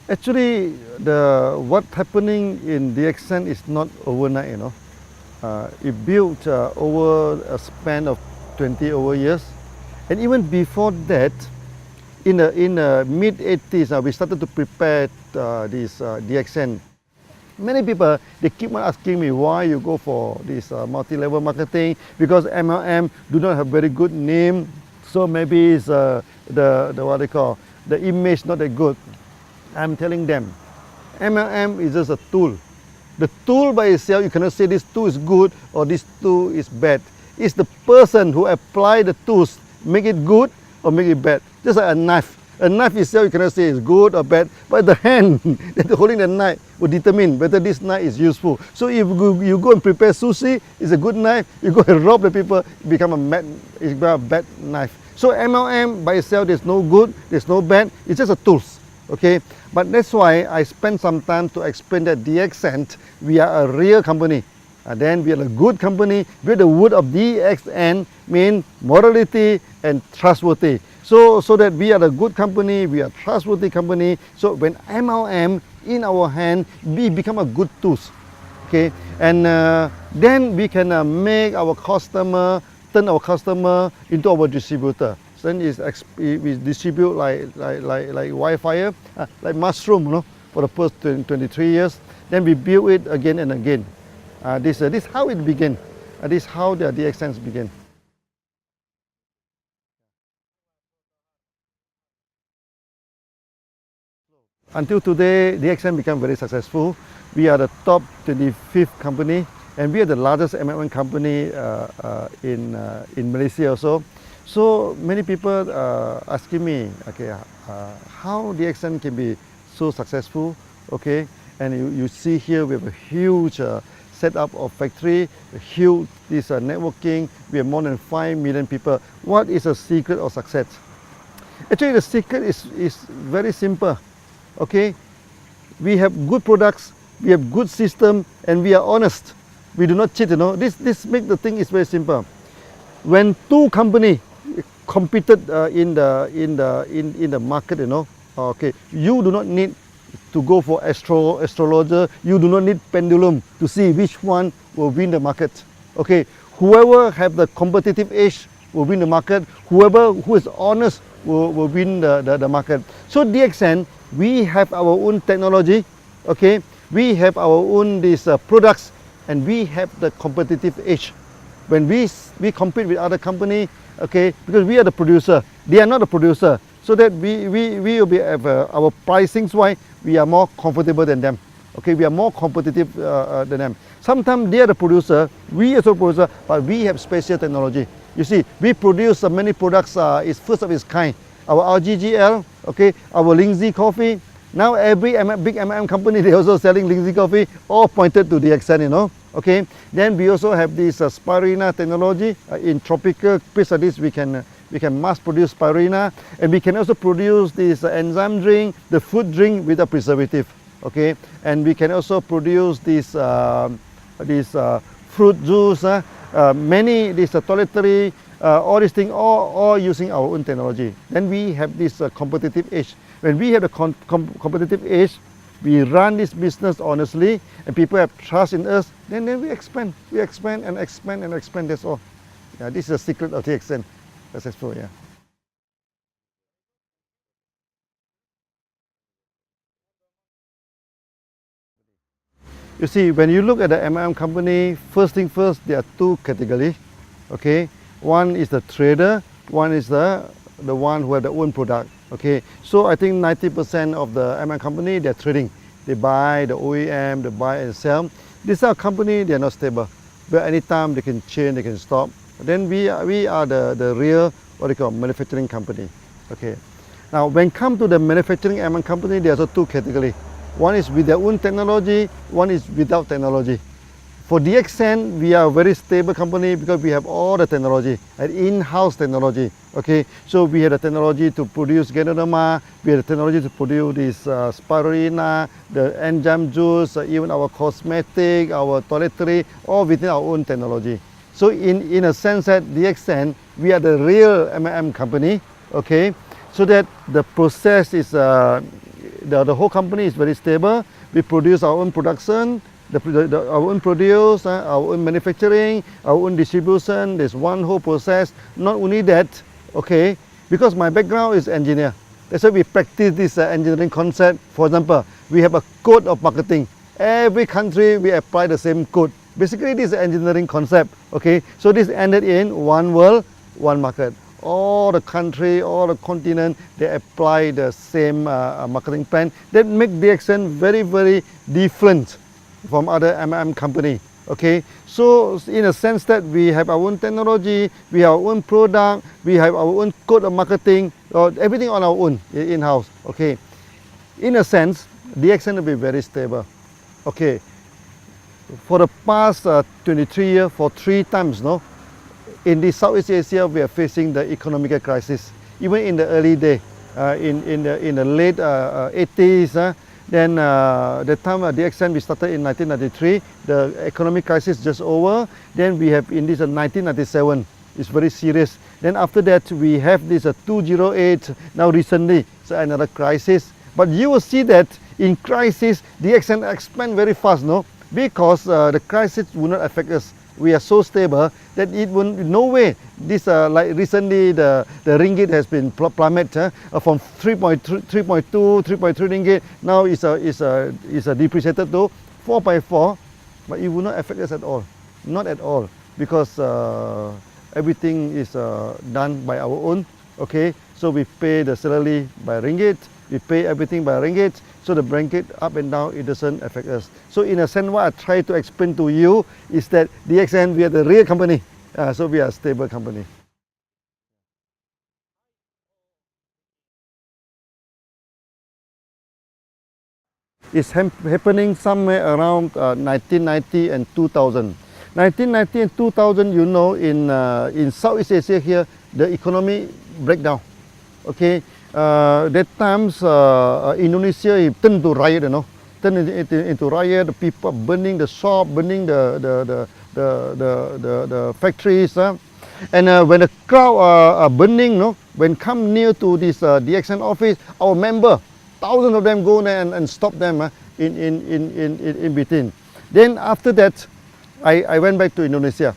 Actually, what's happening in DXN is not overnight, you know. It built over a span of 20 over years. And even before that, in the mid 80s, we started to prepare this DXN. Many people, they keep on asking me why you go for this multi-level marketing, because MLM do not have very good name, so maybe it's the what they call, the image not that good. I'm telling them, MLM is just a tool. The tool by itself, you cannot say this tool is good or this tool is bad. It's the person who apply the tools, make it good or make it bad. Just like a knife. A knife itself, you cannot say it's good or bad, but the hand that holding the knife will determine whether this knife is useful. So if you go and prepare sushi, it's a good knife. You go and rob the people, it become a bad knife. So MLM by itself, there's no good, there's no bad. It's just a tools. Okay, but that's why I spent some time to explain that DXN, we are a real company. Then we are a good company. With the word of DXN mean morality and trustworthy. So that we are a good company, we are a trustworthy company. So when MLM in our hand, we become a good tools. Okay, and then we can make our customer, turn our customer into our distributor. Then we distribute like wildfire, like mushroom, you know, for the first 23 years. Then we build it again and again. This is how it began. This is how the DXNs began. Until today, DXN became very successful. We are the top 25th company, and we are the largest MLM company in Malaysia also. So many people asking me, okay, how DXN can be so successful, okay? And you see here we have a huge setup of factory, a huge networking. We have more than 5 million people. What is the secret of success? Actually, the secret is very simple, okay? We have good products, we have good system, and we are honest. We do not cheat, you know. This make the thing is very simple. When two companies competed in the market, you know, okay, you do not need to go for astrologer, you do not need pendulum to see which one will win the market. Okay, whoever have the competitive edge will win the market, whoever who is honest will win the market. So DXN, we have our own technology, okay, we have our own products, and we have the competitive edge. When we compete with other company, okay, because we are the producer, they are not the producer, so that we will be our pricings wise, we are more comfortable than them. Okay, we are more competitive than them. Sometimes they are the producer, we also producer, but we have special technology. You see, we produce many products. It's first of its kind. Our RGGL, okay, our Lindsay coffee. Now every big MLM company, they also selling Lindsay coffee, all pointed to DXN, you know. Okay, then we also have this spirulina technology. In tropical place like this, we can mass produce spirulina, and we can also produce this enzyme drink, the food drink without preservative. Okay, and we can also produce this fruit juice, many toiletry, all these things, all using our own technology. Then we have this competitive edge. When we have the competitive edge, we run this business honestly, and people have trust in us, then we expand. We expand and expand and expand, that's all. Yeah, this is the secret of DXN. Successful, yeah. You see, when you look at the MLM company, first thing first, there are two categories, okay? One is the trader, one is the one who have their own product, okay? So I think 90% of the MLM company, they're trading. They buy the OEM, they buy and sell. These are company, they are not stable. But anytime they can change, they can stop. Then we are the real, what they call, manufacturing company, okay? Now, when it comes to the manufacturing MLM company, there are also two categories. One is with their own technology, one is without technology. For DXN, we are a very stable company because we have all the technology, an in-house technology. Okay, so we have the technology to produce Ganoderma, we have the technology to produce this spirulina, the enzyme juice, even our cosmetic, our toiletry, all within our own technology. So in a sense that DXN, we are the real MLM company. Okay, so that the process is the whole company is very stable. We produce our own production, our own produce, our own manufacturing, our own distribution. There's one whole process. Not only that, okay, because my background is engineer. That's why we practice this engineering concept. For example, we have a code of marketing. Every country we apply the same code. Basically, this is engineering concept. Okay, so this ended in one world, one market. All the country, all the continent, they apply the same marketing plan. That make DXN very, very different from other MLM company. Okay, so in a sense that we have our own technology, we have our own product, we have our own code of marketing, everything on our own in-house. Okay, in a sense, DXN will be very stable. Okay, for the past 23 years, for 3 times, no, in the Southeast Asia, we are facing the economic crisis. Even in the early day, in the late 80s, then the time DXN we started in 1993, the economic crisis just over. Then we have in this 1997, it's very serious. Then after that we have this 2008. Now recently, so another crisis. But you will see that in crisis, DXN expand very fast, no, because the crisis will not affect us. We are so stable that it will no way. This like recently the ringgit has been plummeted from 3.2, 3.3 ringgit. Now is depreciated to 4.4, but it will not affect us at all. Not at all, because everything is done by our own. Okay, so we pay the salary by ringgit. We pay everything by ringgit, so the ringgit up and down, it doesn't affect us. So in a sense, what I try to explain to you is that DXN, we are the real company, so we are a stable company. It's happening somewhere around 1990 and 2000. 1990 and 2000, you know, in Southeast Asia here, the economy breakdown. Okay. That times Indonesia turned to riot, you know, turned into riot. The people burning the shop, burning the factories, and when the crowd are burning, no, when come near to this DXN office, our member, thousands of them go there and stop them in between. Then after that, I went back to Indonesia.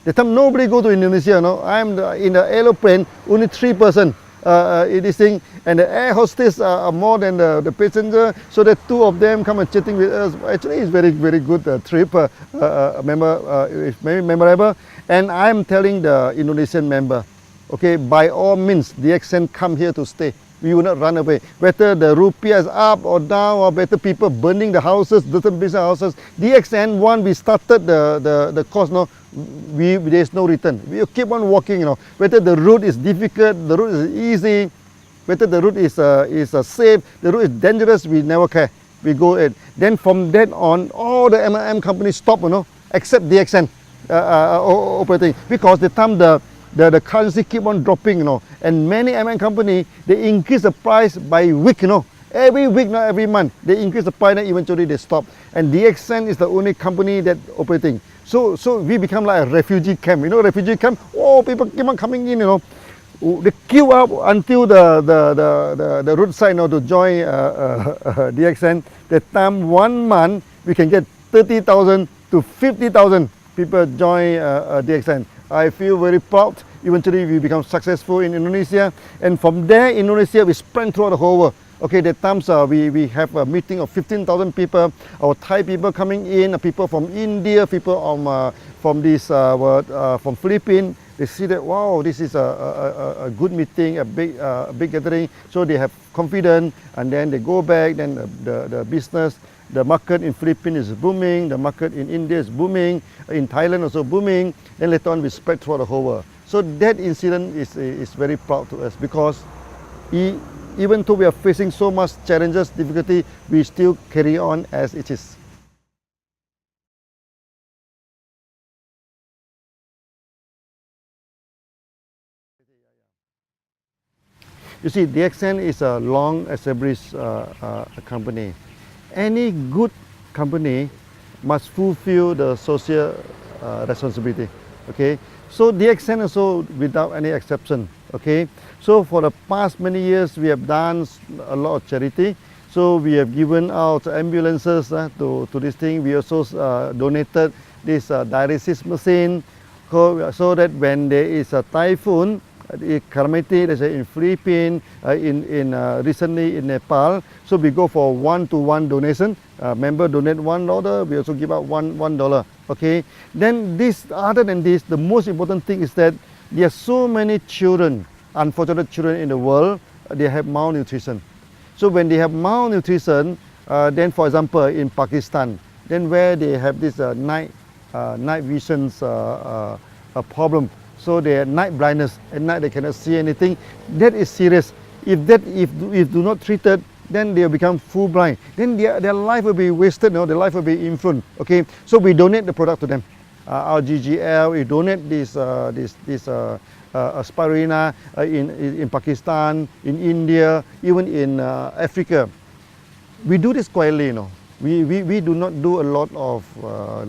The time nobody go to Indonesia, no, I'm in the aeroplane, only 3 persons. In this thing, and the air hostess are more than the passenger, so the 2 of them come and chatting with us. Actually, it's very, very good trip, it's very memorable. And I'm telling the Indonesian member, okay, by all means, DXN come here to stay. We will not run away. Whether the rupiah is up or down, or better people burning the houses, different business houses. DXN, one, we started the course, no, there's no return. We keep on walking, you know. Whether the route is difficult, the route is easy, whether the route is safe, the route is dangerous, we never care. We go in. Then from then on, all the MLM companies stop, you know, except DXN operating, because the time the currency keep on dropping, you know, and many MLM company, they increase the price by week, you know. Every week, not every month, they increase the price and eventually they stop. And DXN is the only company that operating. So we become like a refugee camp, you know, refugee camp. Oh, people keep on coming in, you know. They queue up until the roadside, you know, to join DXN. That time, 1 month, we can get 30,000 to 50,000 people join DXN. I feel very proud. Eventually, we become successful in Indonesia, and from there, Indonesia, we spread throughout the whole world. Okay, that times we have a meeting of 15,000 people. Our Thai people coming in, people from India, people from Philippines. They see that, wow, this is a good meeting, a big gathering. So they have confidence, and then they go back. Then the business, the market in Philippines is booming. The market in India is booming. In Thailand also booming. Then later on, we spread throughout the whole world. So that incident is very proud to us, because even though we are facing so much challenges, difficulty, we still carry on as it is. You see, DXN is a long established company. Any good company must fulfill the social responsibility. Okay, so DXN also without any exception. Okay, so for the past many years we have done a lot of charity. So we have given out ambulances to this thing. We also donated this dialysis machine so that when there is a typhoon, calamity, let's say in Philippines, recently in Nepal, so we go for one-to-one donation. Member donate $1, we also give out $1. Okay. Then this, other than this, the most important thing is that there are so many children, unfortunate children in the world, they have malnutrition. So when they have malnutrition, then for example in Pakistan, then where they have this night visions problem, so they have night blindness, at night they cannot see anything, that is serious. If do not treated, then they will become full blind. Then their life will be wasted, their life will be influenced. Okay, so we donate the product to them. Our GGL, we donate this spirulina in Pakistan, in India, even in Africa. We do this quietly, We do not do a lot of,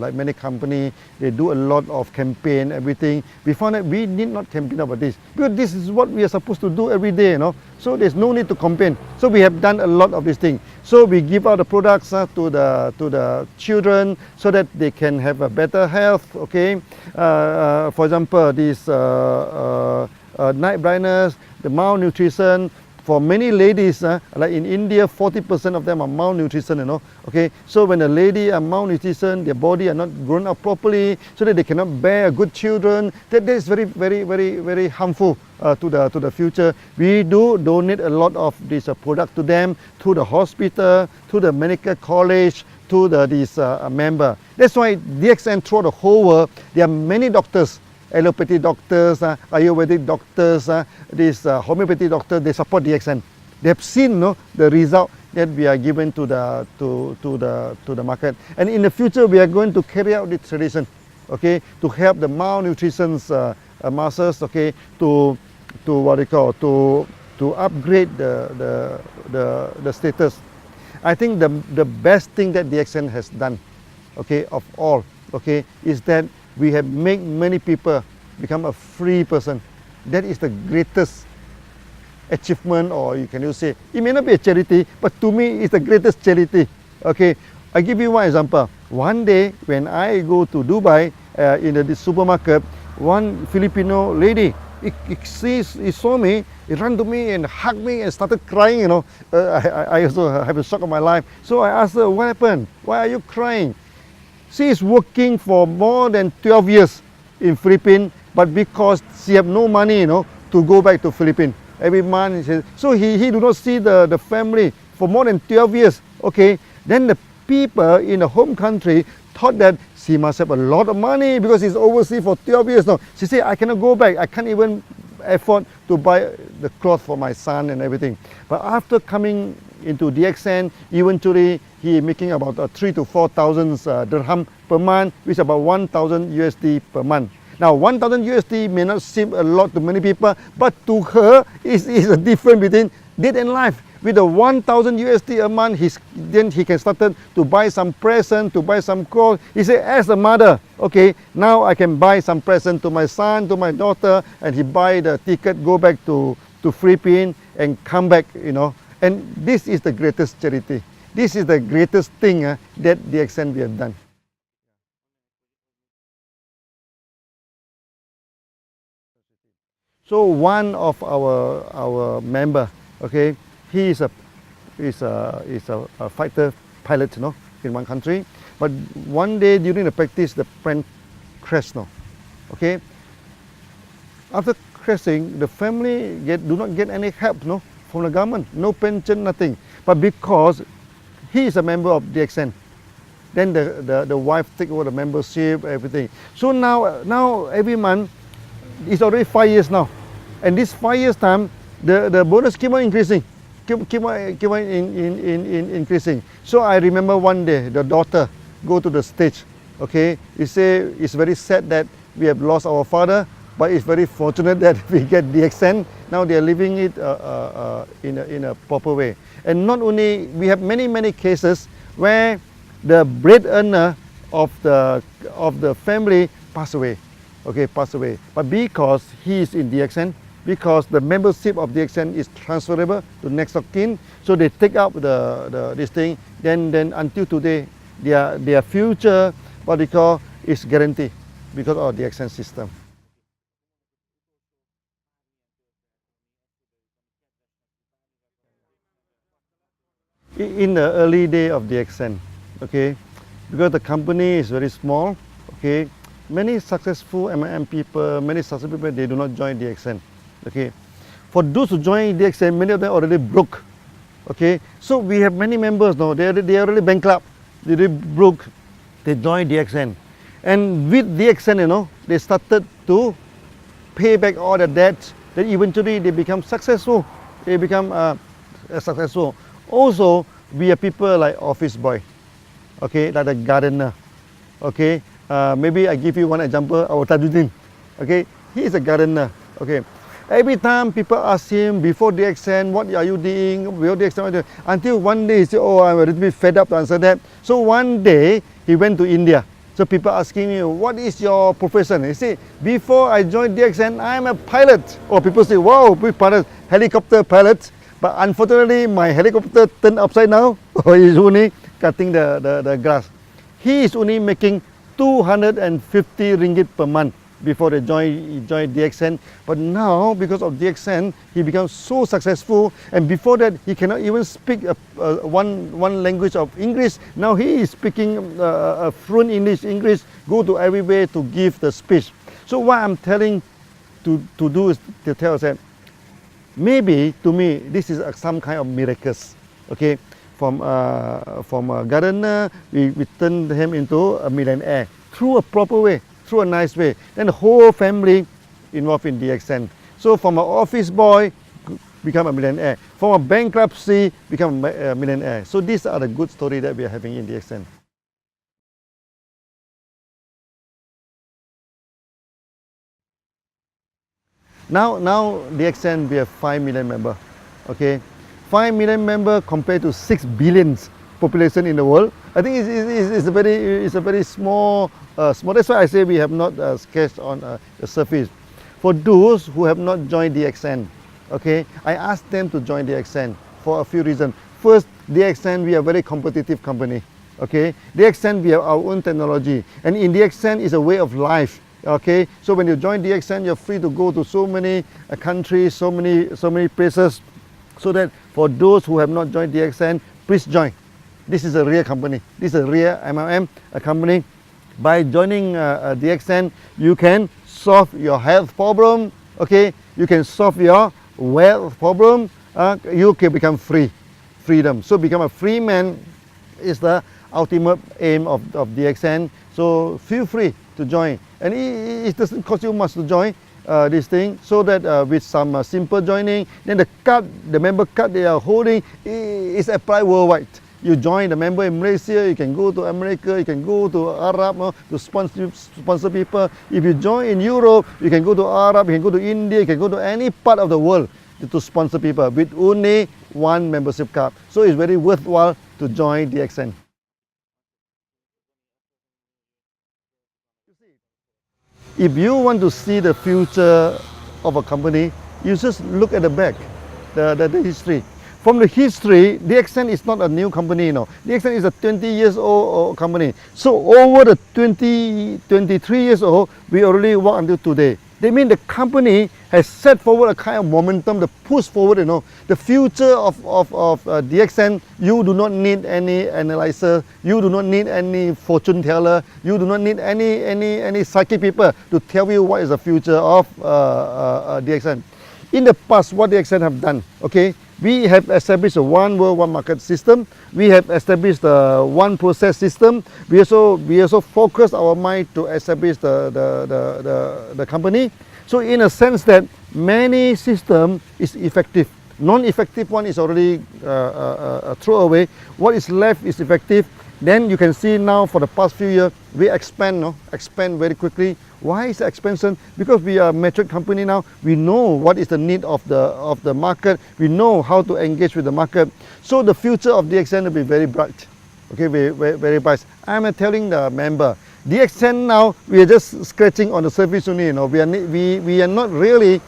like many companies, they do a lot of campaign, everything. We found that we need not campaign about this, because this is what we are supposed to do every day, So there's no need to campaign. So we have done a lot of these things. So we give out the products to the children so that they can have a better health, okay? For example, this night blindness, the malnutrition. For many ladies, like in India, 40% of them are malnutrition, Okay, so when a lady are malnutrition, their body are not grown up properly, so that they cannot bear good children. That is very, very, very, very harmful to the future. We do donate a lot of this product to them, to the hospital, to the medical college, to this member. That's why DXN throughout the whole world, there are many doctors. Allopathy doctors, Ayurvedic doctors, this homeopathy doctors, they support DXN. They have seen the result that we are given to the market. And in the future, we are going to carry out this tradition, okay, to help the malnutrition masses, okay, to what they call to upgrade the status. I think the best thing that DXN has done, okay, of all, okay, is that we have made many people become a free person. That is the greatest achievement, or you can say, it may not be a charity, but to me it's the greatest charity. Okay, I give you one example. One day when I go to Dubai, in the supermarket, one Filipino lady, he saw me, he ran to me and hugged me and started crying, I also have a shock of my life. So I asked her, what happened? Why are you crying? She is working for more than 12 years in Philippines, but because she have no money, to go back to Philippines every month. So he do not see the family for more than 12 years. Okay, then the people in the home country thought that she must have a lot of money because she's overseas for 12 years now. She said, I cannot go back. I can't even afford to buy the cloth for my son and everything. But after coming into DXN, eventually he making about 3,000 to 4,000 dirham per month, which is about 1,000 USD per month. Now 1,000 USD may not seem a lot to many people, but to her is a difference between death and life. With the 1,000 USD a month, then he can start to buy some present, to buy some clothes. He said, as a mother, okay, now I can buy some present to my son, to my daughter, and he buy the ticket, go back to Philippines and come back, And this is the greatest charity. This is the greatest thing that DXN we have done. So one of our member, okay, he is a fighter pilot, in one country. But one day during the practice, the plane crashed, okay. After crashing, the family do not get any help, from the government, no pension, nothing. But because he is a member of DXN, then the wife take over the membership, everything. So now every month, it's already 5 years now, and this 5 years time, the bonus keep on increasing, keep on increasing. So I remember one day the daughter go to the stage, okay. He say it's very sad that we have lost our father, but it's very fortunate that we get DXN. Now they are living it in a proper way. And not only, we have many cases where the breadwinner of the family pass away, okay, pass away. But because he is in DXN, because the membership of DXN is transferable to next of kin. So they take up this thing. Then until today, their future, what they call, is guaranteed because of the DXN system. In the early day of DXN, okay, because the company is very small, okay, many successful MLM people, many successful people, they do not join DXN, okay. For those who join DXN, many of them already broke, okay. So we have many members now, they are already bankrupt, they already broke, they join DXN. And with DXN, you know, they started to pay back all the debts, then eventually they become successful, they become successful. Also, we are people like office boy, okay, like the gardener, okay. Maybe I give you one example, our Tajuddin, okay, he is a gardener, okay. Every time people ask him before DXN, what are you doing, before DXN, what are you doing? Until one day he said, oh, I'm a little bit fed up to answer that. So one day he went to India. So people asking me, what is your profession? He said, before I joined DXN, I'm a pilot. Or people say, wow, big pilot, helicopter pilot. But unfortunately, my helicopter turned upside down. Or he's only cutting the grass. He is only making 250 ringgit per month before they joined DXN. But now, because of DXN, he becomes so successful. And before that, he cannot even speak one language of English. Now he is speaking fluent English, go to everywhere to give the speech. So what I'm telling to do is to tell us that maybe to me this is some kind of miracles. Okay, from a gardener, we turn him into a millionaire through a proper way, through a nice way. Then the whole family involved in DXN. So from an office boy, become a millionaire. From a bankruptcy, become a millionaire. So these are the good stories that we are having in DXN. Now DXN, we have 5 million members. Okay, 5 million members compared to 6 billion population in the world. I think it's a very small. That's why I say we have not sketched on the surface. For those who have not joined DXN, okay, I asked them to join DXN for a few reasons. First, DXN, we are a very competitive company. Okay, DXN, we have our own technology, and in DXN is a way of life. Okay, so when you join DXN, you're free to go to so many countries, so many places. So that for those who have not joined DXN, please join. This is a real company. This is a real MLM company. By joining DXN, you can solve your health problem. Okay, you can solve your wealth problem. You can become freedom. So become a free man is the ultimate aim of DXN. So feel free to join, and it doesn't cost you much to join this thing. So that with some simple joining, then the member card they are holding is applied worldwide. You join the member in Malaysia, you can go to America, you can go to Arab to sponsor people. If you join in Europe, you can go to Arab, you can go to India, you can go to any part of the world to sponsor people with only one membership card. So it's very worthwhile to join DXN. If you want to see the future of a company, you just look at the back, the history. From the history, DXN is not a new company, DXN is a 20 years old company. So over the 23 years old, we already work until today. They mean the company has set forward a kind of momentum, the push forward, the future of DXN. You do not need any analyzer, you do not need any fortune teller, you do not need any psychic people to tell you what is the future of DXN. In the past, what DXN have done, okay, we have established a one world, one market system. We have established a one process system. We also focus our mind to establish the company. So in a sense that many system is effective. Non-effective one is already thrown away. What is left is effective. Then you can see now for the past few years, we expand very quickly. Why is the expansion? Because we are a mature company now. We know what is the need of the market. We know how to engage with the market. So the future of DXN will be very bright. Okay, very bright. I'm telling the member, DXN now, we are just scratching on the surface only. We are not really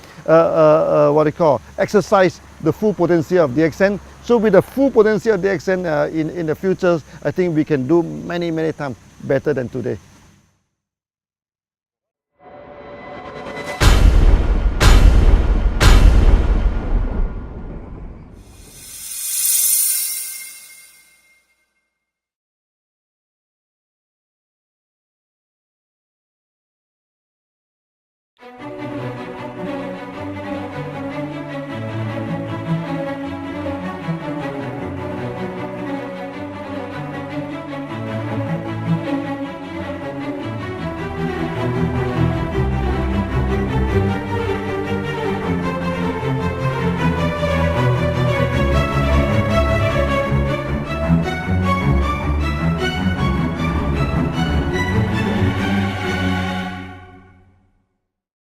exercise the full potential of DXN. So with the full potential of DXN in the future, I think we can do many times better than today.